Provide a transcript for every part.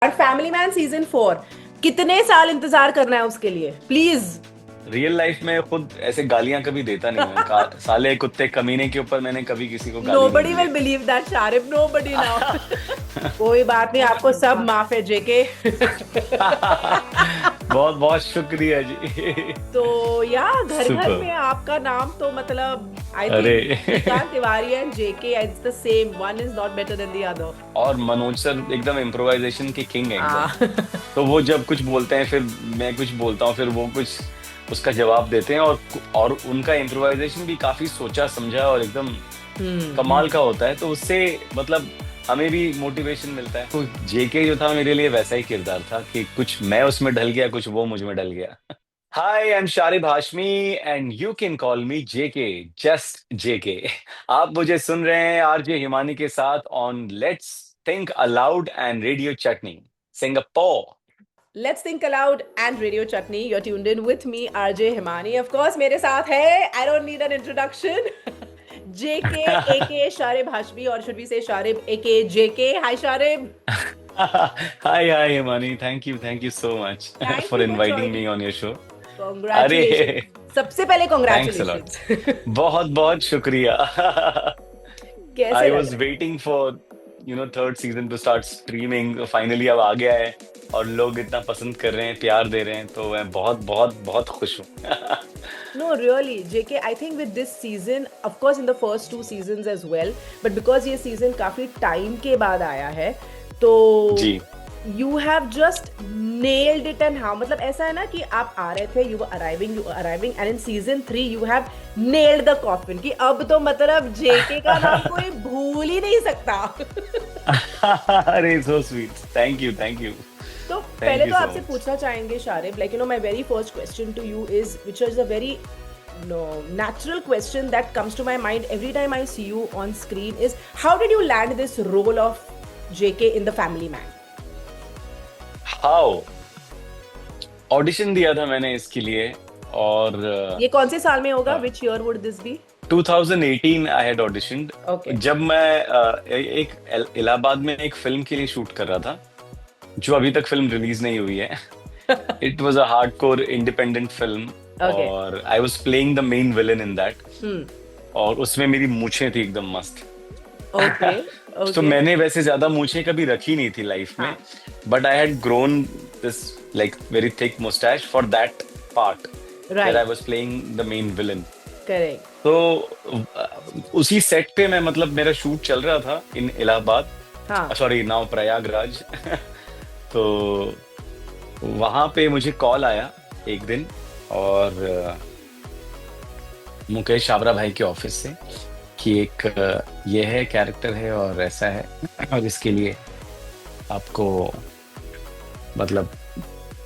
और family man season 4 कितने साल इंतजार करना है उसके लिए प्लीज। रियल लाइफ में खुद ऐसे गालियां कभी देता नहीं मैं साले कुत्ते कमीने के ऊपर मैंने कभी किसी को गाली नहीं नोबडी दी विल है। Believe that Sharib, nobody now. कोई बात नहीं, आपको सब माफ है जेके। बहुत बहुत शुक्रिया जी। तो या घर घर सुपर। में आपका नाम तो मतलब आई अरे think Shrikant Tiwari and JK it's the same, one is not better than the other. और मनोज सर एकदम इम्प्रोवाइजेशन के किंग है एकदम। हाँ। तो वो जब कुछ बोलते हैं फिर मैं कुछ बोलता हूँ, फिर वो कुछ उसका जवाब देते हैं, और उनका इम्प्रोवाइजेशन भी काफी सोचा समझा और एकदम हम्म। कमाल का होता है, तो उससे मतलब हमें भी मोटिवेशन मिलता है। तो जेके जो था मेरे लिए वैसा ही किरदार था कि कुछ मैं उसमें ढल गया, कुछ वो मुझ में ढल गया। Hi, I am Sharib Hashmi and you can call me JK, just JK. आप मुझे सुन रहे हैं आरजे हिमानी के साथ on let's think aloud and radio chutney Singapore. Let's think aloud and Radio Chutney. You're tuned in with me, RJ Himani. Of course, मेरे साथ है, I don't need an introduction, JK aka Sharib Hashmi, or should we say Sharib aka JK. Hi Sharib. Hi hi Himani, thank you so much Thank for you for inviting me joining. On your show. अरे Congratulations. सबसे पहले thanks a lot, congratulations. बहुत बहुत शुक्रिया। कैसे आई लग was रहा waiting for third season two start streaming, finally अब आ गया है और लोग इतना पसंद कर रहे हैं, प्यार दे रहे हैं, तो मैं बहुत बहुत बहुत खुश हूँ। है? No, really, JK, I think with this season, of course in the first two seasons as well, but because ये season काफी time के बाद आया है, तो जी। you have just nailed it and how, मतलब ऐसा है ना कि आप आ रहे थे, you were arriving and in season 3 you have nailed the coffin कि अब तो मतलब JK का नाम कोई भूल ही नहीं सकता। अरे सो स्वीट, थैंक यू तो थैंक पहले यू तो सो आपसे मच। पूछना चाहेंगे Sharib, like my very first question to you is which is a very no natural question that comes to my mind every time I see you on screen is how did you land this role of JK in the Family Man? How, audition दिया था मैंने इसके लिए, और ये कौन से साल में होगा? Which year would this be? 2018 I had auditioned. Okay. जब मैं एक इलाहाबाद में एक फिल्म के लिए शूट कर रहा था, जो अभी तक फिल्म रिलीज नहीं हुई है। It was a hardcore independent film, Okay. और I was playing the main villain in that. Hmm. और उसमें मेरी मूछें थी एकदम मस्त। Okay. तो Okay. मैंने वैसे ज्यादा मूछें कभी रखी नहीं थी लाइफ में, हाँ. But I had grown this like very thick moustache for that part where I Right. Was playing the main villain. Correct. तो उसी सेट पे मैं, मतलब मेरा शूट चल रहा था इन इलाहाबाद, हाँ. Sorry now Prayagraj. तो वहां पे मुझे कॉल आया एक दिन, और मुकेश छाबरा भाई के ऑफिस से, कि एक ये है कैरेक्टर है और ऐसा है, और इसके लिए आपको मतलब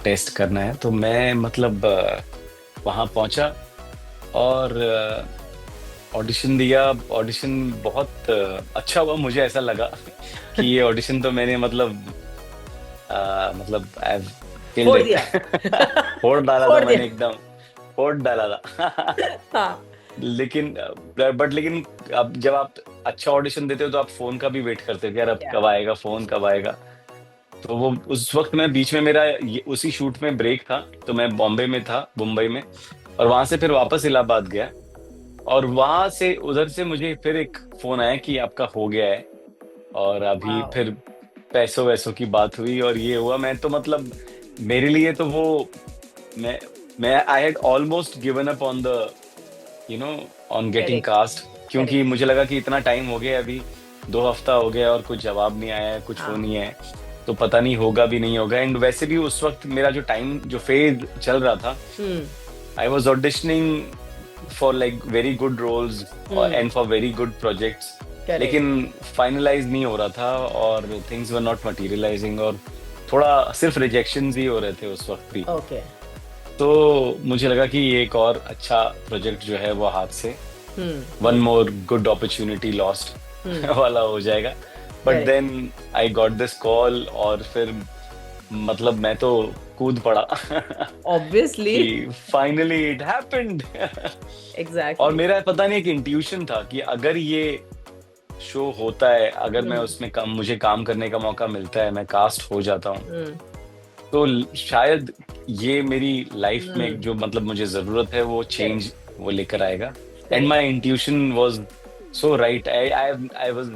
टेस्ट करना है। तो मैं मतलब वहाँ पहुंचा और ऑडिशन दिया। ऑडिशन बहुत अच्छा हुआ, मुझे ऐसा लगा कि ये ऑडिशन तो मैंने मतलब आई किल्ड फोड़ इट। दिया। फोड़ डाला था फोड़ मैंने, दिया। एकदम फोड़ डाला था। हाँ. लेकिन लेकिन अब जब आप अच्छा ऑडिशन देते हो तो आप फोन का भी वेट करते हो कि यार अब Yeah. कब आएगा फोन, कब आएगा। तो वो उस वक्त मैं बीच में मेरा उसी शूट में ब्रेक था, तो मैं बॉम्बे में था, मुंबई में, और वहां से फिर वापस इलाहाबाद गया, और वहां से उधर से मुझे फिर एक फोन आया कि आपका हो गया है, और अभी Wow. फिर पैसों वैसों की बात हुई और ये हुआ। मैं तो मतलब मेरे लिए तो वो मैं मैं I had almost given up on the on getting Correct. Cast, क्योंकि Correct. मुझे लगा कि इतना टाइम हो गया, अभी 2 हफ्ता हो गया और कुछ जवाब नहीं आया है, कुछ वो हाँ. नहीं है, तो पता नहीं होगा भी नहीं होगा। एंड वैसे भी उस वक्त मेरा जो टाइम जो फेज चल रहा था, Hmm. I was auditioning for like very good roles Hmm. And for very good projects, Correct. लेकिन फाइनलाइज नहीं हो रहा था और थिंग्स वर नॉट मटेरियलाइजिंग, और थोड़ा सिर्फ रिजेक्शंस ही हो रहे थे उस वक्त भी। Okay. तो मुझे लगा कि ये एक और अच्छा प्रोजेक्ट जो है वो हाथ से, Hmm. One more good opportunity lost Hmm. वाला हो जाएगा। But Correct. Then I got this call, और फिर मतलब मैं तो कूद पड़ा Obviously. कि फाइनली इट हैपेंड। और Exactly. मेरा पता नहीं, एक इंट्यूशन था कि अगर ये शो होता है, अगर मैं हम्म उसमें मुझे काम करने का मौका मिलता है, मैं कास्ट हो जाता हूँ, हम्म तो शायद ये मेरी लाइफ में हम्म जो मतलब मुझे जरूरत है वो करेक्ट चेंज वो लेकर आएगा। And correct my intuition was so right. I was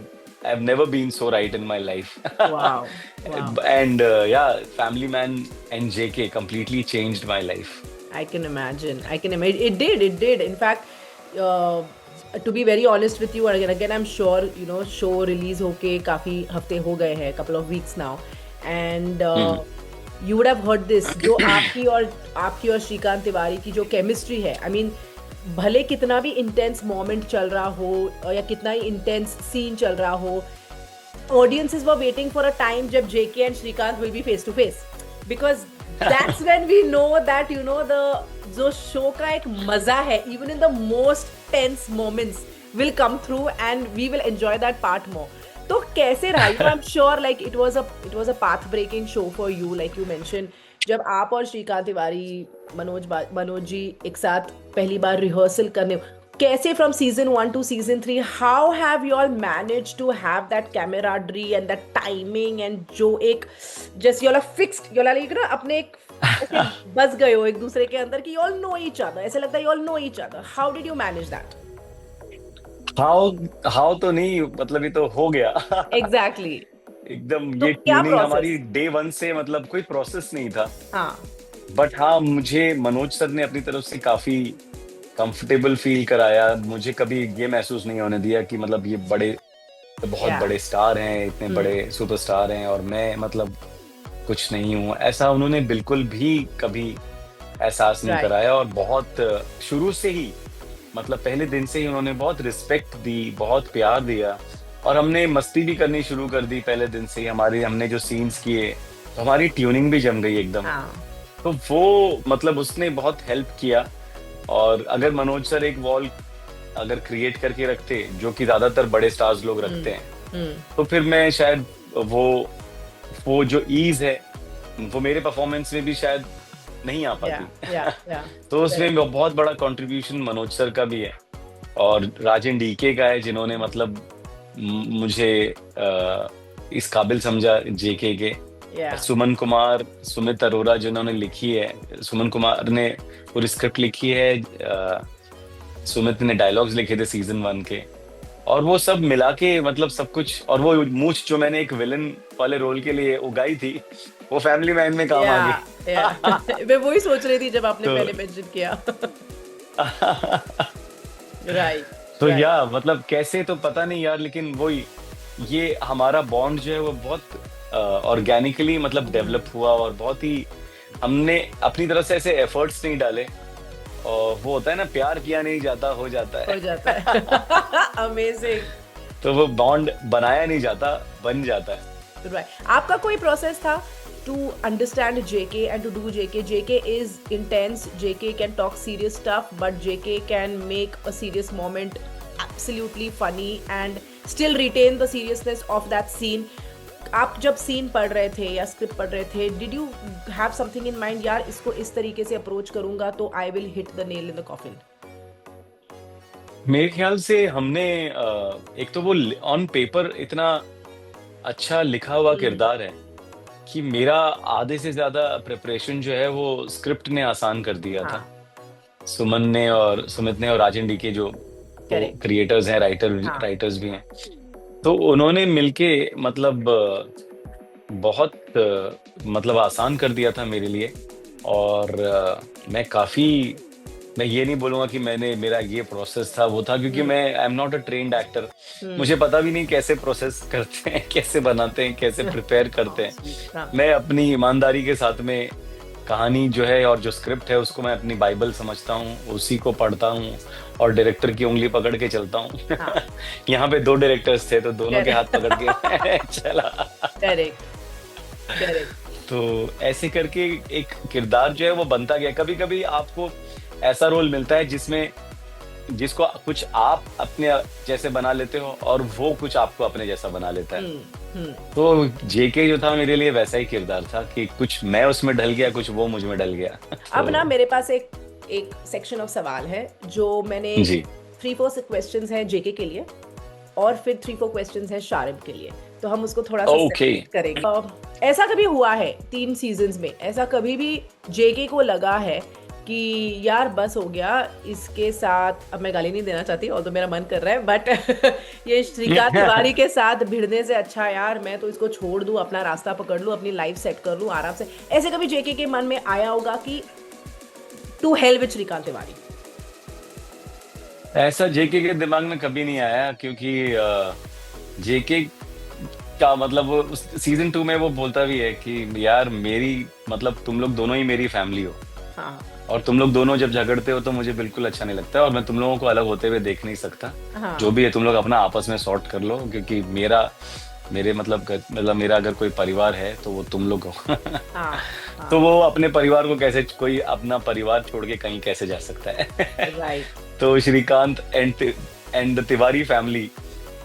I have never been so right in my life. Wow wow and yeah family man and JK completely changed my life. I can imagine. I can imagine. It did. It did. In fact, uh, to be very honest with you, and again, I'm sure show release होके काफी हफ्ते हो गए हैं, couple of weeks now, and hmm you would have heard this. जो आपकी और श्रीकांत तिवारी की जो केमिस्ट्री है, I mean, भले कितना भी इंटेंस मोमेंट चल रहा हो या कितना ही इंटेंस सीन चल रहा हो, audiences were waiting for a time जब JK and Shrikant will be face to face, because that's when we know that the जो show का एक मजा है, even in the most tense moments will come through and we will enjoy that part more. तो कैसे रहा? I'm sure like it was a path breaking show for you, like you mentioned, जब आप और श्रीकांत तिवारी, मनोज जी एक साथ पहली बार रिहर्सल करने, कैसे from season 1 to season 3, how have you all managed to have that camaraderie and that timing, and जो एक just you all are fixed, you all are like ना अपने एक ऐसे बस गए हो एक दूसरे के अंदर कि you all know each other, ऐसे लगता है you all know each other. How did you manage that? How तो नहीं, मतलब ये तो हो गया। Exactly. एकदम तो ये क्या ट्यूनिंग प्रोसेस? हमारी डे वन से, मतलब कोई प्रोसेस नहीं था। हाँ बट हाँ, मुझे मनोज सर ने अपनी तरफ से काफी कंफर्टेबल फील कराया। मुझे कभी ये महसूस नहीं होने दिया कि मतलब ये बहुत या बड़े स्टार हैं, इतने बड़े सुपरस्टार हैं और मैं मतलब कुछ नहीं हूँ, ऐसा उन्होंने बिल्कुल भी कभी एहसास नहीं राइट कराया। और बहुत शुरू से ही, मतलब पहले दिन से ही उन्होंने बहुत रिस्पेक्ट दी, बहुत प्यार दिया, और हमने मस्ती भी करनी शुरू कर दी पहले दिन से ही। हमने जो सीन्स किए तो हमारी ट्यूनिंग भी जम गई एकदम। हाँ तो वो मतलब उसने बहुत हेल्प किया। और अगर मनोज सर एक वॉल अगर क्रिएट करके रखते, जो कि ज्यादातर बड़े स्टार्स लोग रखते हैं, हम्म तो फिर मैं शायद वो जो ईज है वो मेरे परफॉर्मेंस में भी शायद नहीं आ या पाती। या तो उसमें बहुत बड़ा कंट्रीब्यूशन मनोज सर का भी है और राजन डीके का है, जिन्होंने मतलब मुझे इस काबिल समझा जेके के। या सुमन कुमार, सुमित अरोरा जिन्होंने लिखी है, सुमन कुमार ने पूरी स्क्रिप्ट लिखी है, सुमित ने डायलॉग्स लिखे थे सीजन 1 के, और वो सब मिला के मतलब सब कुछ। और वो मूछ जो मैंने एक विलन वाले रोल के लिए उगाई थी, वो फैमिली मैन में काम आ गई। या मैं वही सोच रही थी जब आपने तो पहले मेंशन किया। राइट तो राइट या मतलब कैसे तो पता नहीं यार, लेकिन वही ये हमारा बॉन्ड जो है वो बहुत ऑर्गेनिकली मतलब डेवलप हुआ, और बहुत ही हमने अपनी तरफ से ऐसे एफर्ट्स नहीं डाले, और वो होता है ना, प्यार किया नहीं जाता, हो जाता हो है। जाता है। अमेजिंग। तो वो बॉन्ड बनाया नहीं जाता, बन जाता है। राइट, आपका कोई प्रोसेस था to understand JK and to do JK? JK is intense, JK can talk serious stuff, but JK can make a serious moment absolutely funny and still retain the seriousness of that scene. आप जब scene पढ़ रहे थे या script पढ़ रहे थे, did you have something in mind, यार इसको इस तरीके से अप्रोच करूंगा तो I will hit the nail in the coffin? मेरे ख्याल से हमने एक तो वो ऑन पेपर इतना अच्छा लिखा हुआ किरदार है कि मेरा आधे से ज्यादा प्रिपरेशन जो है वो स्क्रिप्ट ने आसान कर दिया था। हाँ सुमन ने और सुमित ने और राजन डी के जो करेक्ट क्रिएटर्स हैं, हाँ राइटर्स भी हैं, तो उन्होंने मिलके मतलब बहुत मतलब आसान कर दिया था मेरे लिए। और मैं ये नहीं बोलूंगा कि मेरा ये प्रोसेस था वो था, क्योंकि मैं I am not a trained actor. मुझे पता भी नहीं कैसे प्रोसेस करते हैं, कैसे बनाते हैं, कैसे प्रिपेयर करते हैं। हाँ मैं अपनी ईमानदारी के साथ में कहानी जो है और जो स्क्रिप्ट है उसको मैं अपनी बाइबल समझता हूँ, उसी को पढ़ता हूँ और डायरेक्टर की उंगली पकड़ के चलता हूँ। हाँ यहाँ पे 2 डायरेक्टर्स थे तो दोनों के हाथ पकड़ के चला। करेक्ट करेक्ट तो ऐसे करके एक किरदार जो है वो बनता गया। कभी कभी आपको ऐसा रोल मिलता है जिसको कुछ आप अपने जैसे बना लेते हो और वो कुछ आपको अपने जैसा बना लेता है। तो जेके जो था मेरे लिए वैसा ही किरदार था कि कुछ मैं उसमें ढल गया, कुछ वो मुझ में ढल गया। अब ना मेरे पास एक सेक्शन ऑफ सवाल है जो मैंने जी 3-4 क्वेश्चंस हैं जेके के लिए, और फिर 3-4 क्वेश्चंस है शारिब के लिए, तो हम उसको थोड़ा सा ओके। सेपरेट करेंगे। ऐसा कभी हुआ है 3 सीजन्स में, ऐसा कभी भी जेके को लगा है कि यार बस हो गया इसके साथ, अब मैं गाली नहीं देना चाहती और तो मेरा मन कर रहा है, बट ये श्रीकांत तिवारी के साथ भिड़ने से अच्छा यार मैं तो इसको छोड़ दूं, अपना रास्ता पकड़ लूं, अपनी लाइफ सेट कर लूं आराम से, ऐसे कभी जेके के मन में आया होगा कि to hell with Shrikant Tiwari? ऐसा जेके के दिमाग में कभी नहीं आया, क्योंकि जेके का मतलब वो सीजन 2 में वो बोलता भी है कि यार मेरी मतलब तुम लोग दोनों ही मेरी फैमिली हो, हाँ और तुम लोग दोनों जब झगड़ते हो तो मुझे बिल्कुल अच्छा नहीं लगता, और मैं तुम लोगों को अलग होते हुए देख नहीं सकता। हाँ जो भी है तुम लोग अपना आपस में सॉर्ट कर लो, क्योंकि मेरे मतलब मेरा अगर कोई परिवार है तो वो तुम लोग हो। हाँ हाँ तो वो अपने परिवार को कैसे, कोई अपना परिवार छोड़ के कहीं कैसे जा सकता है। राइट तो Shrikant and the Tiwari family,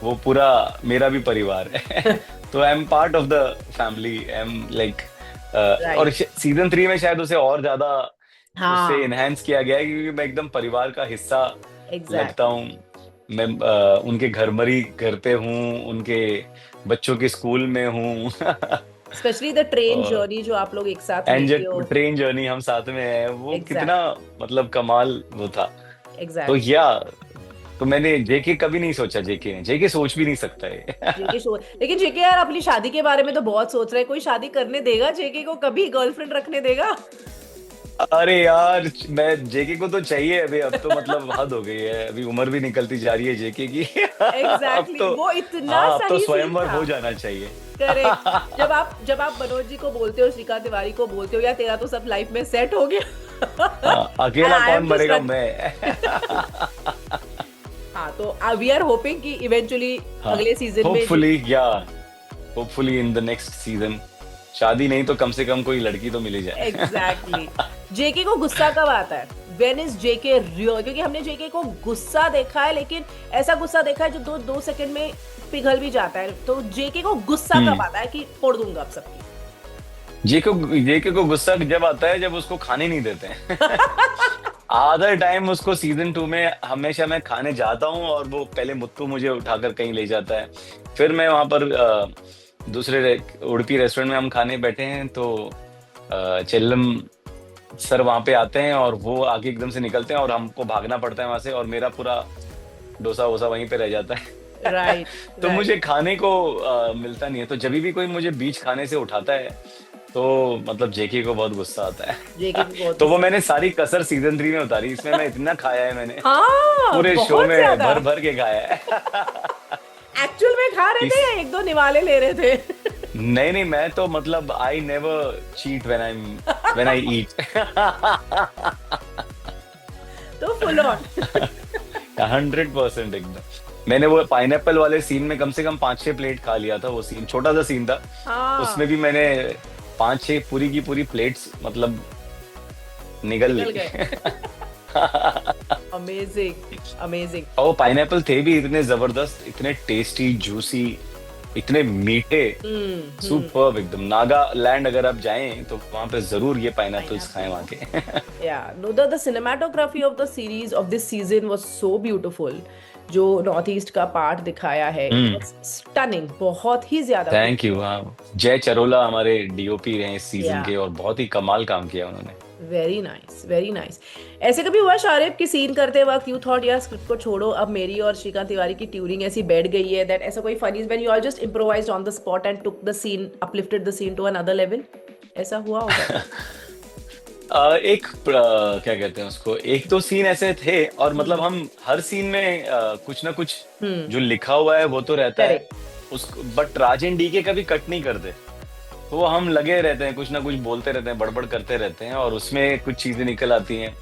वो पूरा मेरा भी परिवार है। तो I am part of the family, I am like, और राइट सीजन 3 में शायद उसे और ज्यादा उससे हाँ इनहेंस किया गया है, क्योंकि मैं एकदम परिवार का हिस्सा लगता एग्जैक्टली हूँ। मैं उनके घर पे हूँ, उनके बच्चों के स्कूल में हूँ। स्पेशली द ट्रेन और जर्नी जो आप लोग एक साथ एंड लेते हो। ट्रेन जर्नी हम साथ में है, वो कितना एग्जैक्ट मतलब कमाल वो था। तो एग्जैक्टली या तो मैंने जेके कभी नहीं सोचा, जेके सोच भी नहीं सकता है। जेके शो, लेकिन जेके यार अपनी शादी के बारे में तो बहुत सोच रहा है, कोई शादी करने देगा जेके को, कभी गर्लफ्रेंड रखने देगा? अरे यार, मैं जेके को तो चाहिए अभी, अब तो मतलब हद हो गई है, अभी उम्र भी निकलती जा रही है जेके की। अब एग्जैक्टली तो वो इतना हाँ, अब तो सही सीन स्वयंवर था। हो जाना चाहिए। करेक्ट, जब आप मनोज जी को बोलते हो, श्रीकांत तिवारी को बोलते हो, या तेरा तो सब लाइफ में सेट हो गया। हाँ, And अकेला I कौन am just मरेगा, run- मैं। हाँ तो वी आर होपिंग कि इवेंचुअली हाँ, अगले सीजन में hopefully in the next season शादी नहीं तो कम से कम कोई लड़की तो मिल ही जाए। एग्जैक्टली जेके को गुस्सा कब आता है? When is JK real? क्योंकि हमने जेके को गुस्सा देखा है, लेकिन ऐसा गुस्सा देखा है जो 2 सेकंड में पिघल भी जाता है, तो जेके को गुस्सा कब आता है कि फोड़ दूंगा अब सबकी? जेके को गुस्सा जब आता है जब उसको खाने नहीं देते हैं। आधा टाइम उसको सीजन 2 में हमेशा मैं खाने जाता हूँ, और वो पहले मुत्तू मुझे उठाकर कहीं ले जाता है, फिर मैं वहां पर दूसरे उड़पी रेस्टोरेंट में हम खाने बैठे हैं, तो चेल्लम सर वहां पे आते हैं, और वो आगे एकदम से निकलते हैं और हमको भागना पड़ता है वहां से, और मेरा पूरा डोसा वोसा वहीं पे रह जाता है। राइट तो मुझे खाने को मिलता नहीं है, तो जब भी कोई मुझे बीच खाने से उठाता है तो मतलब जेके को बहुत गुस्सा आता है। जेके को बहुत तो वो मैंने सारी कसर सीजन 3 में उतारी, इसमें मैं इतना खाया है मैंने, हाँ पूरे शो बहुत में ज्यादा भर भर के खाया है। एक्चुअल में खा रहे थे या 1-2 निवाले ले रहे थे? नहीं, मैं तो मतलब I never cheat when I eat. तो फुल ऑन 100% एकदम। मैंने वो पाइनएप्पल वाले सीन में कम से कम 5-6 प्लेट खा लिया था, वो सीन छोटा सा सीन था, हाँ उसमें भी मैंने 5-6 पूरी की पूरी प्लेट्स मतलब निगल निकल ली। गए। Amazing amazing. और वो पाइनएप्पल थे भी इतने जबरदस्त, इतने टेस्टी, जूसी, इतने मीठे, सुपर्ब एकदम। नागालैंड अगर आप जाएं तो वहां पे जरूर ये पाइनएप्पल्स खाएं वहां के। Yeah, no, the cinematography of the series of this season was so beautiful. जो नॉर्थ ईस्ट का पार्ट दिखाया है, स्टनिंग, बहुत ही ज्यादा। Thank you. हाँ, जय चरोला हमारे डीओपी रहे इस सीजन Yeah. के, और बहुत ही कमाल काम किया उन्होंने। Very nice very nice. ऐसे कभी हुआ शारिब की सीन करते वक्त यू थॉट यार स्क्रिप्ट को छोड़ो, अब मेरी और श्रीकांत तिवारी की ट्यूरिंग ऐसी बैठ गई है दैट ऐसा कोई funny when you all just improvised on the spot and took the scene, uplifted the scene to another level? ऐसा हुआ होगा? क्या कहते हैं उसको, एक दो सीन ऐसे थे, और मतलब हम हर सीन में कुछ ना कुछ जो लिखा हुआ है वो तो रहता है उसको, बट राजन डी के कभी कट नहीं करते, तो वो हम लगे रहते हैं, कुछ ना कुछ बोलते रहते हैं, बड़बड़ करते रहते हैं, और उसमें कुछ चीजें निकल आती हैं।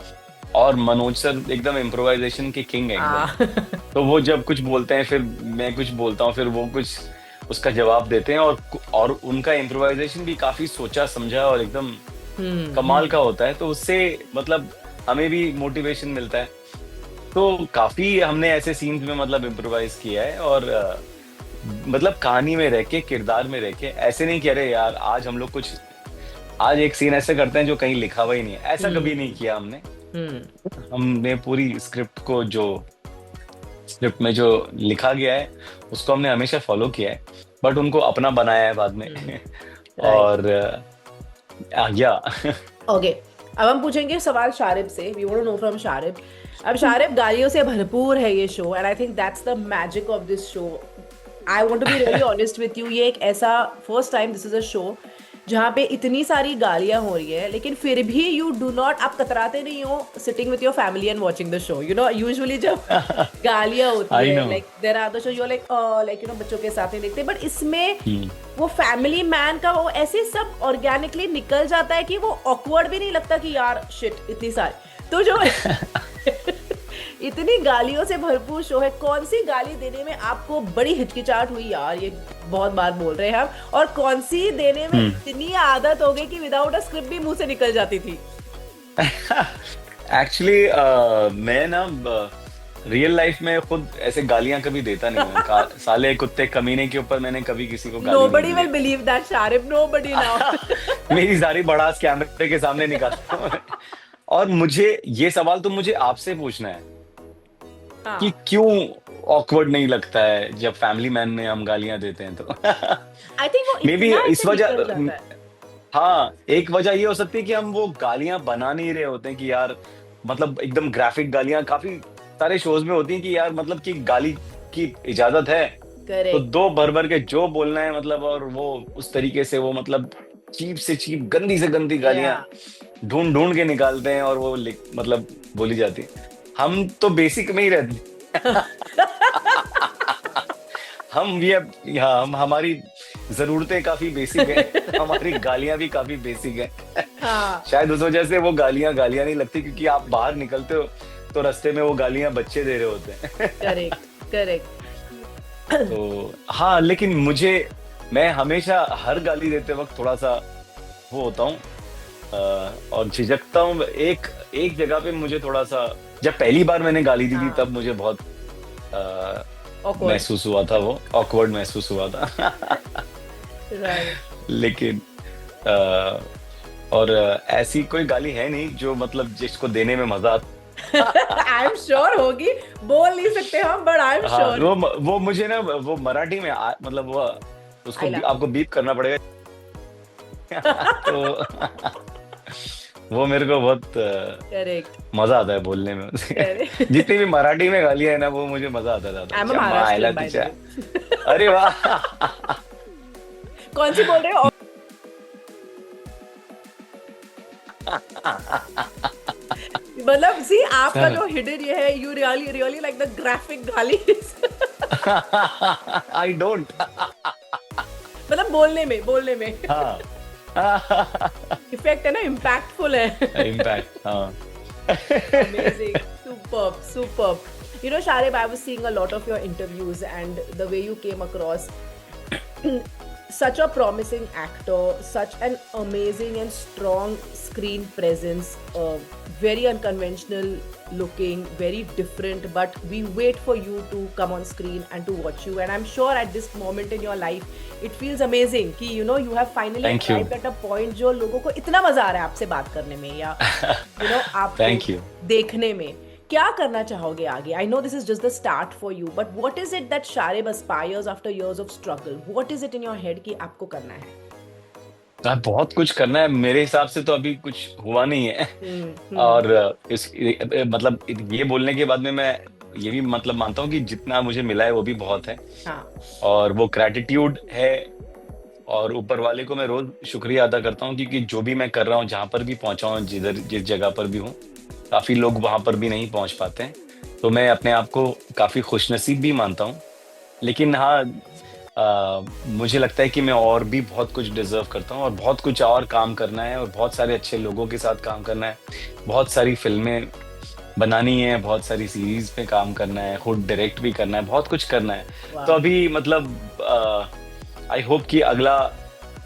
और मनोज सर एकदम इम्प्रोवाइजेशन के किंग है एकदम। तो वो जब कुछ बोलते हैं, फिर मैं कुछ बोलता हूँ, फिर वो कुछ उसका जवाब देते हैं, और उनका इम्प्रोवाइजेशन भी काफी सोचा समझा और एकदम कमाल का होता है, तो उससे मतलब हमें भी मोटिवेशन मिलता है। तो काफी हमने ऐसे सीन्स में मतलब इम्प्रोवाइज किया है, और मतलब कहानी में रह के, किरदार में रह के, ऐसे नहीं कह रहे यार आज हम लोग कुछ, आज एक सीन ऐसे करते हैं जो कहीं लिखा हुआ ही नहीं है, ऐसा कभी नहीं किया हमने। हमने पूरी स्क्रिप्ट में जो लिखा गया है उसको हमने हमेशा फॉलो किया है, बट उनको अपना बनाया है बाद में। राइट। और या ओके, अब हम पूछेंगे सवाल शारिब से। We want to know from Sharib. अब शारिब, गालियों से भरपूर है ये show, and I think that's the magic of this show. I want to be really honest with you, ये एक ऐसा first time this is a show जहाँ पे इतनी सारी गालियां हो रही है, लेकिन फिर भी यू डू नॉट, आप कतराते नहीं हो sitting with your family and watching the show. You know, usually जब गालियां होती आई है, no. Like there are the show you like बच्चों के साथ नहीं देखते, बट इसमें वो फैमिली मैन का वो ऐसे सब ऑर्गेनिकली निकल जाता है कि वो ऑकवर्ड भी नहीं लगता कि यार शिट इतनी सारी। तो जो इतनी गालियों से भरपूर शो है, कौन सी गाली देने में आपको बड़ी हिचकिचाहट हुई, यार ये बहुत बार बोल रहे हैं हम, और कौन सी देने में इतनी आदत हो गई कि विदाउट अ स्क्रिप्ट भी मुंह से निकल जाती थी? एक्चुअली मैं ना रियल लाइफ में खुद ऐसे गालियां कभी देता नहीं हूँ। साले कुत्ते कमीने के ऊपर मैंने कभी किसी को गाली नहीं Nobody दी will है। believe that, Sharif. Nobody now. मेरी सारी बड़ास कैमरे के सामने निकालता हूँ। और मुझे ये सवाल तो मुझे आपसे पूछना है कि हाँ, क्यों ऑकवर्ड नहीं लगता है जब फैमिली मैन में हम गालियां देते हैं तो। I think वो मे बी इतना इस ऐसे वजह, निकल जाता है। हाँ, एक वजह ये हो सकती है कि हम वो गालियां बना नहीं रहे होते हैं कि यार मतलब एकदम ग्राफिक गालियां काफी सारे शोज में होती हैं कि यार मतलब कि गाली की इजाजत है तो Correct. दो भर भर के जो बोलना है मतलब, और वो उस तरीके से वो मतलब चीप से चीप गंदी से गंदी गालियां Yeah. ढूंढ ढूंढ के निकालते हैं और वो मतलब बोली जाती है। हम तो बेसिक में ही रहते हम भी अब यहाँ हमारी जरूरतें काफी बेसिक है, हमारी गालियां भी काफी बेसिक है। हाँ, शायद उस वजह से वो गालियां गालियां नहीं लगती, क्योंकि आप बाहर निकलते हो तो रास्ते में वो गालियां बच्चे दे रहे होते हैं। correct, correct. तो हाँ, लेकिन मैं हमेशा हर गाली देते वक्त थोड़ा सा वो होता हूँ और झिझकता हूँ। एक जगह पे मुझे थोड़ा सा, जब पहली बार मैंने गाली दी थी हाँ. तब मुझे बहुत Awkward. महसूस हुआ था, वो ऑकवर्ड महसूस हुआ था। Right. लेकिन और ऐसी कोई गाली है नहीं जो मतलब जिसको देने में मजा आता। I'm sure होगी, बोल नहीं सकते हम, but I'm हाँ, sure. वो मुझे ना वो मराठी में मतलब वो उसको I love. आपको बीप करना पड़ेगा। तो वो मेरे को बहुत Correct. मजा आता है बोलने में उससे। Correct. जितनी भी मराठी में गालियां है ना वो मुझे मजा आता था। I'm a जम्मा आयला Maharashtrian, by the तिच्या। way. अरे वाह। कौन सी बोल रहे हो? मतलब सी आपका जो हिडन ये है, you really like the graphic गालीज. I don't. मतलब बोलने में हाँ। इफेक्ट है ना, इम्पैक्टफुल है. इम्पैक्ट, हाँ। Amazing. Superb. You know, Sharib, I was seeing a lot of your interviews and the way you came across. Such a promising actor, such an amazing and strong screen presence, very unconventional looking, very different, but we wait for you to come on screen and to watch you, and I'm sure at this moment in your life it feels amazing कि you know you have finally Thank you. arrived at a point जो लोगों को इतना मजा आ रहा है आपसे बात करने में या you know Thank आपको you. देखने में। क्या करना चाहोगे आगे? I know this is just the start for you, but what is it that Sharib aspires after years of struggle? What is it in your head कि आपको करना है? बहुत कुछ करना है मेरे हिसाब से, तो अभी कुछ हुआ नहीं है। और मतलब ये बोलने के बाद में मैं ये भी मतलब मानता हूँ कि जितना मुझे मिला है वो भी बहुत है। हाँ. और वो ग्रैटिट्यूड है, और ऊपर वाले को मैं रोज शुक्रिया अदा करता हूँ, क्योंकि जो भी मैं कर रहा हूँ, जहाँ पर भी पहुंचा हूँ, जिस जगह पर भी हूँ, काफी लोग वहां पर भी नहीं पहुंच पाते हैं, तो मैं अपने आप को काफी खुशनसीब भी मानता हूँ। लेकिन हाँ, मुझे लगता है कि मैं और भी बहुत कुछ डिजर्व करता हूँ, और बहुत कुछ और काम करना है, और बहुत सारे अच्छे लोगों के साथ काम करना है, बहुत सारी फिल्में बनानी है, बहुत सारी सीरीज पे काम करना है, खुद डायरेक्ट भी करना है, बहुत कुछ करना है। Wow. तो अभी मतलब आई होप कि अगला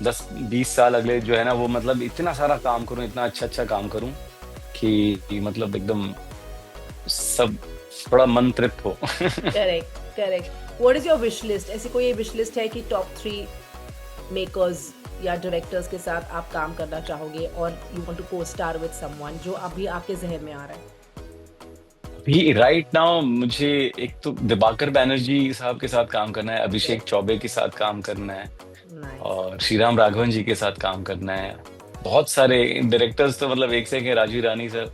10-20 साल अगले जो है ना, वो मतलब इतना सारा काम करूँ, इतना अच्छा काम करूँ कि मतलब एकदम सब थोड़ा मन तृप्त हो। Correct. What is your wish list? ऐसी कोई विश लिस्ट है कि टॉप 3 मेकर्स या डायरेक्टर्स के साथ आप काम करना चाहोगे और यू वांट टू को स्टार विद समवन, जो अभी आपके जहन में आ रहा है? अभी राइट नाउ मुझे एक तो दिबाकर बैनर्जी साहब के साथ काम करना है, अभिषेक चौबे के साथ काम करना है नाइस। और श्रीराम राघवन जी के साथ काम करना है। बहुत सारे डायरेक्टर्स तो मतलब एक से एक है, राजीव रानी सर,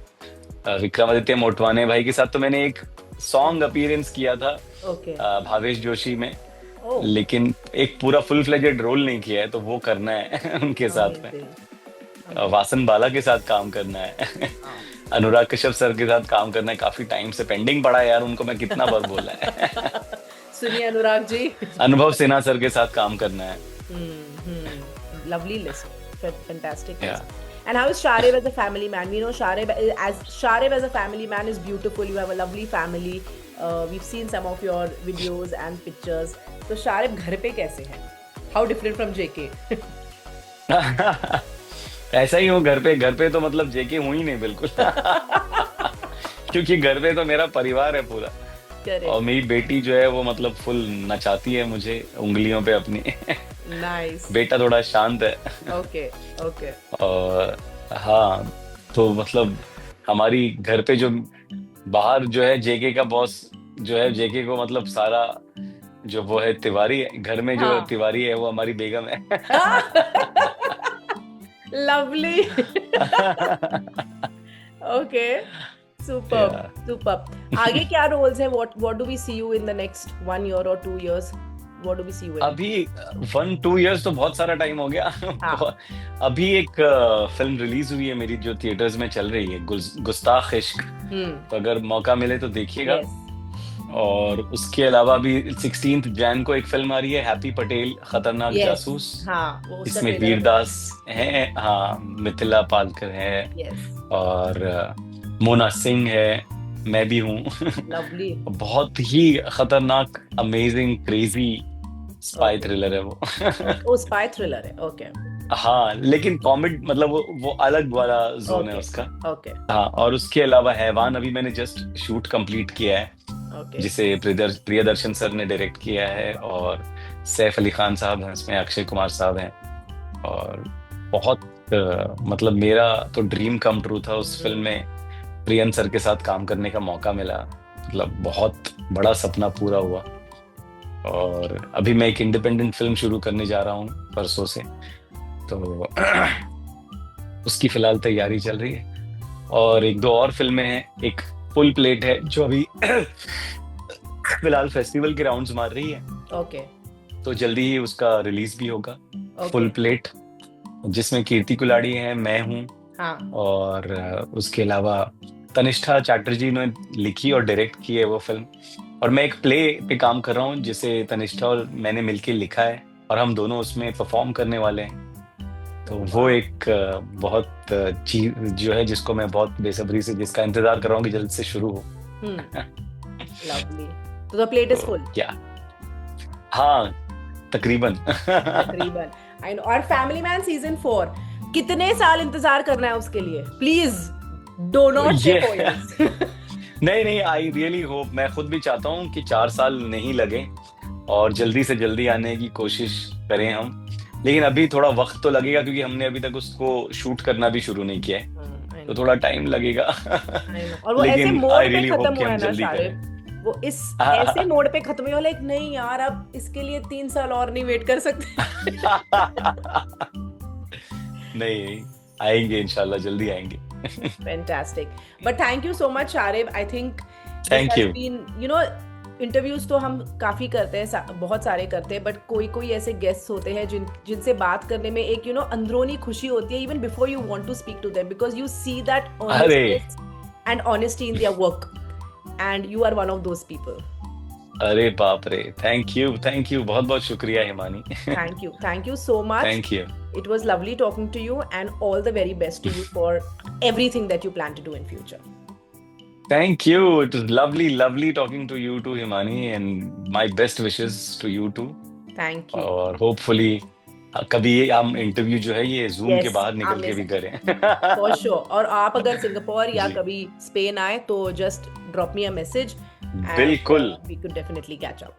विक्रमादित्य मोटवाने भाई के साथ तो मैंने एक सॉन्ग अपीयरेंस किया था ओके। भावेश जोशी में, ओह, लेकिन एक पूरा फुल फ्लेजेड रोल नहीं किया है, तो वो करना है उनके साथ में। अमेजिंग। वासन बाला के साथ काम करना है हाँ। अनुराग कश्यप सर के साथ काम करना है, काफी टाइम से पेंडिंग पड़ा है यार, उनको मैं कितना बार बोला है सुनिए अनुराग जी। अनुभव सिन्हा सर के साथ काम करना है। Lovely list. Fantastic Yeah. list. And how is Sharib as a family man? We know Sharib as a family man is beautiful. You have a lovely family. We've seen some of your videos and pictures. So Sharib घर पे कैसे है? How different from JK? ऐसा ही हूँ घर पे तो मतलब जेके हूँ ही नहीं बिल्कुल क्योंकि घर पे तो मेरा परिवार है पूरा, और Correct. मेरी बेटी जो है वो मतलब फुल नचाती है मुझे उंगलियों पे अपनी Nice. बेटा थोड़ा शांत है Okay. Okay. और हाँ, तो मतलब हमारी घर पे जो बाहर जो है जेके का बॉस जो है, जेके को मतलब सारा जो वो है तिवारी है, घर में जो हाँ। तिवारी है वो हमारी बेगम है Lovely. Okay. Superb. Yeah. Superb. आगे क्या roles हैं? What do we see you in the next 1 year or 2 years? What do we see you in? अभी 1-2 years तो बहुत सारा टाइम हो गया हाँ. अभी एक फिल्म रिलीज हुई है मेरी जो थिएटर्स में चल रही है, गुस्ताख इश्क, तो अगर मौका मिले तो देखिएगा। Yes. और उसके अलावा भी 16 जैन को एक फिल्म आ रही है, हैप्पी पटेल खतरनाक Yes. जासूस, हाँ, वो उसका इसमें trailer वीरदास है, हाँ मिथिला पालकर है, Yes. और मोना सिंह है, मैं भी हूँ Lovely. बहुत ही खतरनाक amazing crazy spy Okay. Thriller है वो वो spy thriller है. Okay. हाँ, लेकिन कॉमेडी मतलब वो अलग वाला जोन है Okay. उसका। Okay. हाँ, और उसके अलावा हैवान अभी मैंने जस्ट शूट कंप्लीट किया है, Okay. जिसे प्रियदर्शन सर ने डायरेक्ट किया है, और सैफ अली खान साहब हैं इसमें, अक्षय कुमार साहब हैं, और बहुत मतलब मेरा तो ड्रीम कम ट्रू था उस फिल्म में प्रियन सर के साथ काम करने का मौका मिला, मतलब बहुत बड़ा सपना पूरा हुआ। और अभी मैं एक इंडिपेंडेंट फिल्म शुरू करने जा रहा हूँ परसों से, तो उसकी फिलहाल तैयारी चल रही है, और 1-2 और फिल्में हैं, एक फुल प्लेट है जो अभी फिलहाल फेस्टिवल के राउंड्स मार रही है, Okay. तो जल्दी ही उसका रिलीज भी होगा। Okay. फुल प्लेट जिसमें कीर्ति कुलाड़ी है, मैं हूँ, हाँ. और उसके अलावा तनिष्ठा चैटर्जी ने लिखी और डायरेक्ट की है वो फिल्म, और मैं एक प्ले पे काम कर रहा हूँ जिसे तनिष्ठा और मैंने मिलके लिखा है, और हम दोनों उसमें परफॉर्म करने वाले हैं। तो वो एक बहुत चीज जो है जिसको मैं बहुत बेसब्री से जिसका इंतजार कर रहा हूँ कि जल्द से शुरू हो। Lovely. So the plate is full. क्या? हाँ, तकरीबन तकरीबन. I know. और Family Man season 4 कितने साल इंतजार करना है उसके लिए? Please do not say 4 years. नहीं, आई रियली होप, मैं खुद भी चाहता हूँ कि 4 साल नहीं लगे और जल्दी से जल्दी आने की कोशिश करें हम, लेकिन अभी थोड़ा वक्त तो लगेगा क्योंकि हमने अभी तक उसको शूट करना भी शुरू नहीं किया है, तो थोड़ा टाइम लगेगा और वो ऐसे लेकिन मोड आई पे रियली खत्म होप कि हुआ है हम ना जल्दी शारिब, करें। वो इस ऐसे मोड पे खत्म हुआ, लाइक नहीं यार अब इसके लिए 3 साल और नहीं वेट कर सकते नहीं, आएंगे इंशाल्लाह, जल्दी आएंगे। Fantastic, but thank you so much Sharib. I think Thank you. You know interviews तो हम काफी करते हैं, बहुत सारे करते हैं, बट कोई ऐसे गेस्ट्स होते हैं जिनसे बात करने में एक अंदरूनी खुशी होती है, even before you want to speak to them, because you see that honesty and honesty in their work, and you are one of those people. अरे बाप रे, थैंक यू, बहुत बहुत शुक्रिया Himani. Thank you so much. Thank you. It was lovely talking to you, and all the very best to you for everything that you plan to do in future. Thank you. It was lovely talking to you too, Himani, and my best wishes to you too. Thank you. और hopefully कभी हम interview जो है ये zoom Yes, के बाहर निकल के भी करें। For sure. और आप अगर सिंगापुर या जी। कभी स्पेन आए तो just drop me a message and बिल्कुल। we could definitely catch up.